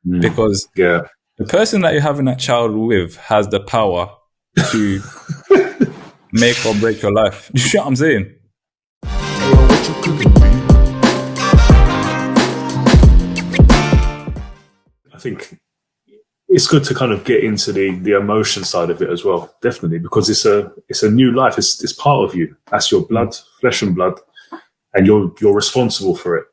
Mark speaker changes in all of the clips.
Speaker 1: because the person that you're having that child with has the power to make or break your life. You see what I'm saying?
Speaker 2: I think it's good to kind of get into the emotion side of it as well, definitely, because it's a new life. It's part of you. That's your blood, flesh and blood, and you're responsible for it.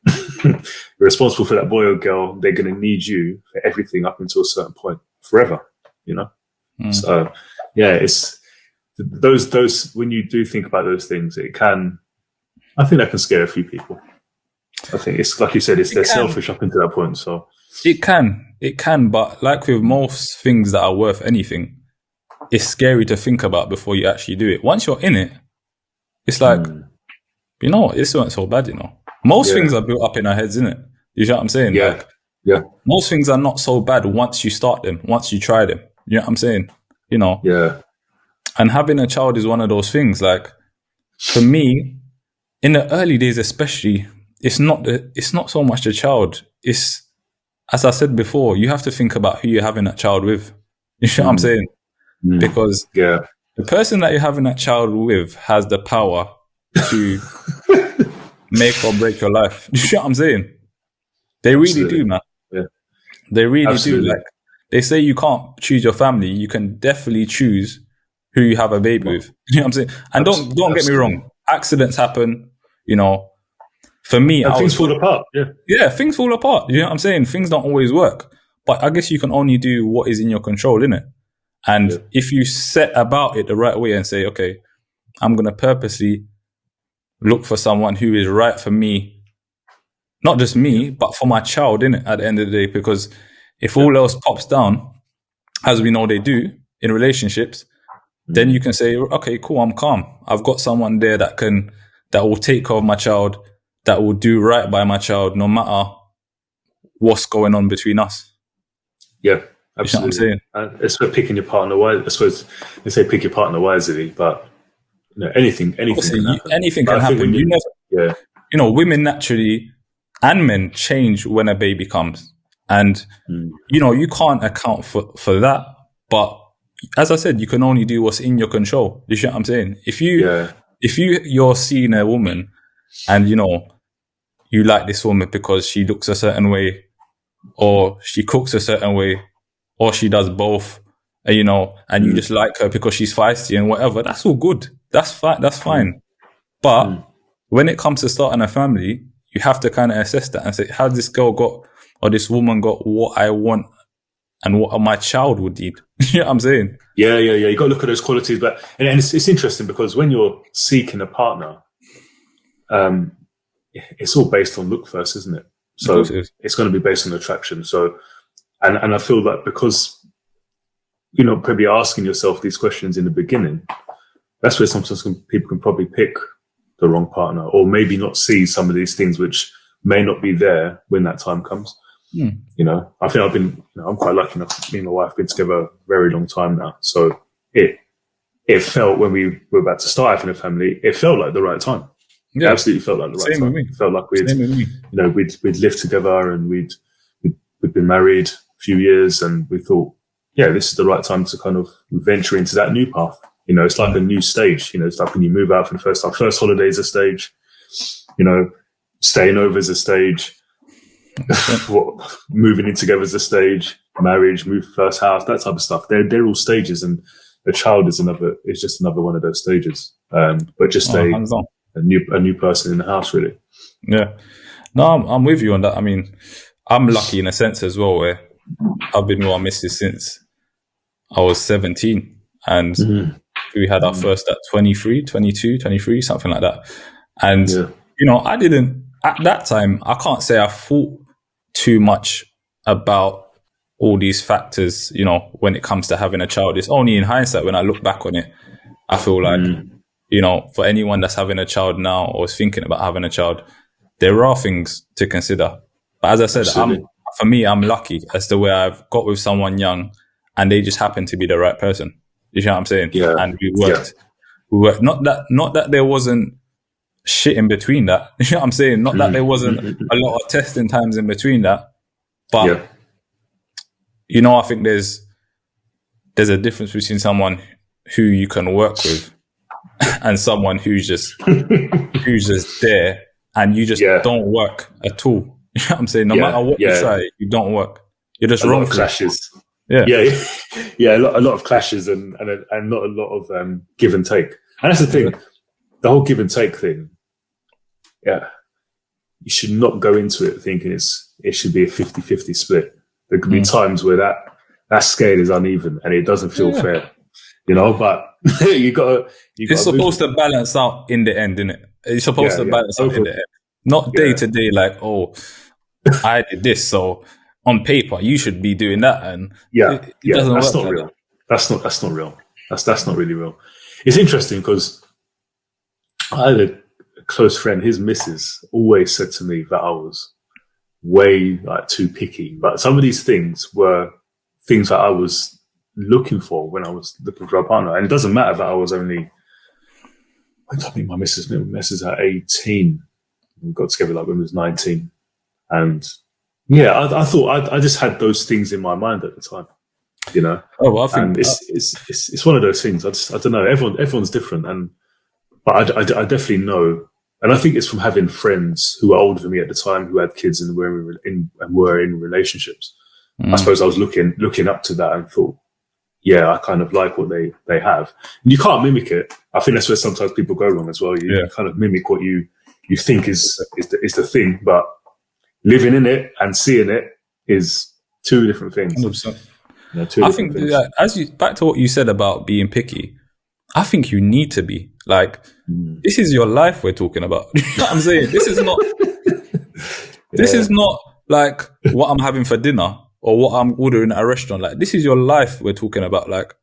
Speaker 2: You're responsible for that boy or girl. They're going to need you for everything up until a certain point, forever. You know. So yeah, it's those when you do think about those things, I think that can scare a few people. I think it's like you said, they're selfish up until that point. So
Speaker 1: it can, but like with most things that are worth anything, it's scary to think about before you actually do it. Once you're in it, it's like, you know, this wasn't so bad, you know. Most things are built up in our heads, isn't it? You know what I'm saying?
Speaker 2: Yeah.
Speaker 1: Most things are not so bad once you start them, once you try them. You know what I'm saying? You know?
Speaker 2: Yeah.
Speaker 1: And having a child is one of those things. Like, for me, in the early days especially, it's not so much the child. It's, as I said before, you have to think about who you're having that child with. You know what I'm saying? Because the person that you're having that child with has the power to make or break your life. You know what I'm saying? They really do, man. Yeah. They really do. Like, they say you can't choose your family. You can definitely choose who you have a baby with. You know what I'm saying? And don't get me wrong. Accidents happen, you know. For me,
Speaker 2: things fall apart.
Speaker 1: Yeah, things fall apart. You know what I'm saying? Things don't always work. But I guess you can only do what is in your control, innit? And if you set about it the right way and say, okay, I'm going to purposely look for someone who is right for me, not just me, but for my child, innit, at the end of the day. Because if all else pops down, as we know they do in relationships, then you can say, okay, cool, I'm calm. I've got someone there that will take care of my child, that will do right by my child, no matter what's going on between us.
Speaker 2: Yeah, absolutely. You know what I'm saying? It's about picking your partner wisely. I suppose they say pick your partner wisely, but you know, anything can happen.
Speaker 1: Anything can happen. You know, women naturally and men change when a baby comes, and you know, you can't account for that. But as I said, you can only do what's in your control. You know what I'm saying? If you're seeing a woman, and you know, you like this woman because she looks a certain way, or she cooks a certain way, or she does both, you know, and you just like her because she's feisty and whatever, that's all good. That's fine. That's fine. But when it comes to starting a family, you have to kind of assess that and say, has this girl got, or this woman got what I want and what my child would need? You know what I'm saying?
Speaker 2: Yeah. You got to look at those qualities. But and it's interesting because when you're seeking a partner, it's all based on look first, isn't it? So it's going to be based on attraction. So, and I feel that because, you know, probably asking yourself these questions in the beginning, that's where sometimes people can probably pick the wrong partner, or maybe not see some of these things which may not be there when that time comes. You know, I think I'm quite lucky enough. Me and my wife have been together a very long time now. So it felt, when we were about to start having a family, it felt like the right time. Yeah, it absolutely felt like the right time. It felt like we'd lived together and we'd been married a few years, and we thought, yeah, this is the right time to kind of venture into that new path. You know, it's like a new stage. You know, it's like when you move out for the first time. First holiday is a stage. You know, staying over is a stage. Moving in together is a stage. Marriage, move first house, that type of stuff. They're all stages, and a child is just another one of those stages. But just a new person in the house, really.
Speaker 1: Yeah. No, I'm with you on that. I mean, I'm lucky in a sense as well, where I've been with my missus since I was 17, and we had our first at 23, something like that. And, you know, I didn't, at that time, I can't say I thought too much about all these factors, you know, when it comes to having a child. It's only in hindsight, when I look back on it, I feel like, you know, for anyone that's having a child now or is thinking about having a child, there are things to consider. But as I said, for me, I'm lucky as to where I've got with someone young and they just happen to be the right person. You know what I'm saying?
Speaker 2: Yeah.
Speaker 1: And we worked. Not that there wasn't shit in between that. You know what I'm saying? Not that there wasn't a lot of testing times in between that. But I think there's a difference between someone who you can work with and someone who's just there and you just don't work at all. You know what I'm saying? No matter what you try, you don't work. You're just wrong.
Speaker 2: A lot of clashes.
Speaker 1: Yeah.
Speaker 2: A lot of clashes and not a lot of give and take. And that's the thing, the whole give and take thing. Yeah, you should not go into it thinking it should be a 50-50 split. There could be times where that scale is uneven and it doesn't feel fair, but you got to.
Speaker 1: It's supposed to balance out in the end, isn't it? It's supposed to balance out in the end. Not day to day, like, oh, I did this, so on paper you should be doing that, and it doesn't
Speaker 2: that's
Speaker 1: work
Speaker 2: not real. That's not real. That's not really real. It's interesting because I had a close friend. His missus always said to me that I was way too picky, but some of these things were things that I was looking for when I was looking for a partner, and it doesn't matter that I was only. I think my missus at 18. We got together when I was 19, and I thought I just had those things in my mind at the time,
Speaker 1: Oh, well, I think
Speaker 2: and it's one of those things. I don't know. Everyone's different, but I definitely know, and I think it's from having friends who were older than me at the time who had kids and were in relationships. I suppose I was looking up to that and thought, I kind of like what they have, and you can't mimic it. I think that's where sometimes people go wrong as well. You kind of mimic what you think is the thing, but living in it and seeing it is two different things.
Speaker 1: 100%. I think back to what you said about being picky, I think you need to be this is your life we're talking about. You know what I'm saying? This is not like what I'm having for dinner or what I'm ordering at a restaurant. Like, this is your life we're talking about. Like,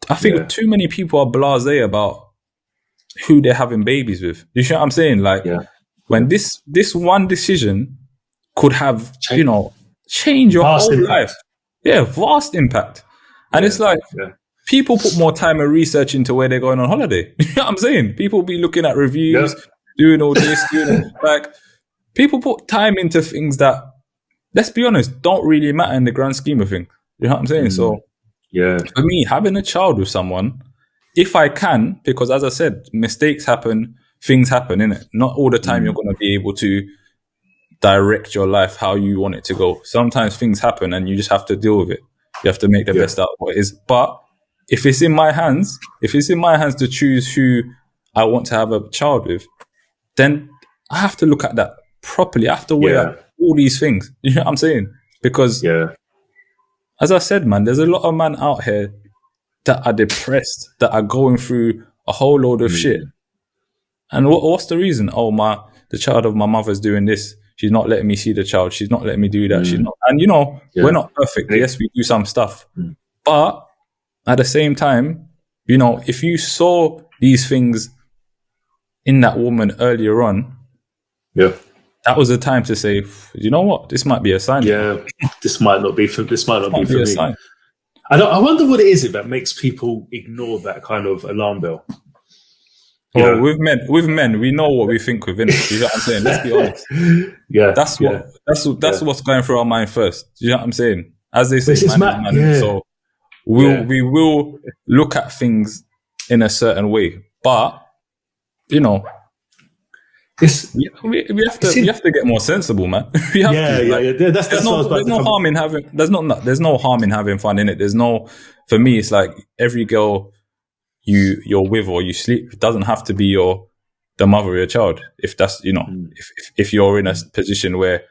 Speaker 1: I think too many people are blasé about who they're having babies with. You know what I'm saying? Like, when this one decision could have, change your whole life. Yeah, vast impact. And it's like, people put more time and research into where they're going on holiday. You know what I'm saying? People be looking at reviews, doing all this, people put time into things that, let's be honest, don't really matter in the grand scheme of things. You know what I'm saying? So, for me, having a child with someone, if I can, because as I said, mistakes happen, things happen, innit? Not all the time you're going to be able to direct your life how you want it to go. Sometimes things happen and you just have to deal with it. You have to make the best out of what it is. But if it's in my hands to choose who I want to have a child with, then I have to look at that properly. I have to weigh up all these things. You know what I'm saying? Because as I said, man, there's a lot of men out here that are depressed, that are going through a whole load of shit. And what's the reason? Oh, the child of my mother's doing this. She's not letting me see the child. She's not letting me do that. She's not. And we're not perfect. Yes, we do some stuff. But at the same time, if you saw these things in that woman earlier on, that was the time to say, you know what, this might be a sign.
Speaker 2: Yeah, this might not be for me. Sign. I wonder what it is that makes people ignore that kind of alarm bell.
Speaker 1: Well, with men, we know what we think within it. You know what I'm saying? Let's be honest. That's what's going through our mind first. You know what I'm saying? As they say, man. So we will look at things in a certain way, but we have to get more sensible, man. We have to. There's no harm in having fun in it. For me, it's like every girl you're with or you sleep, it doesn't have to be the mother of your child. If that's if you're in a position where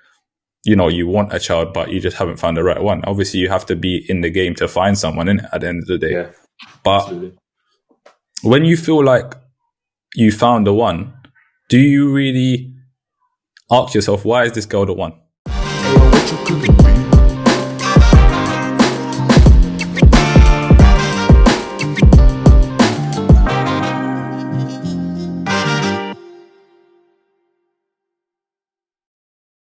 Speaker 1: you want a child but you just haven't found the right one, obviously you have to be in the game to find someone in it at the end of the day. But absolutely. When you feel like you found the one, do you really ask yourself, why is this girl the one?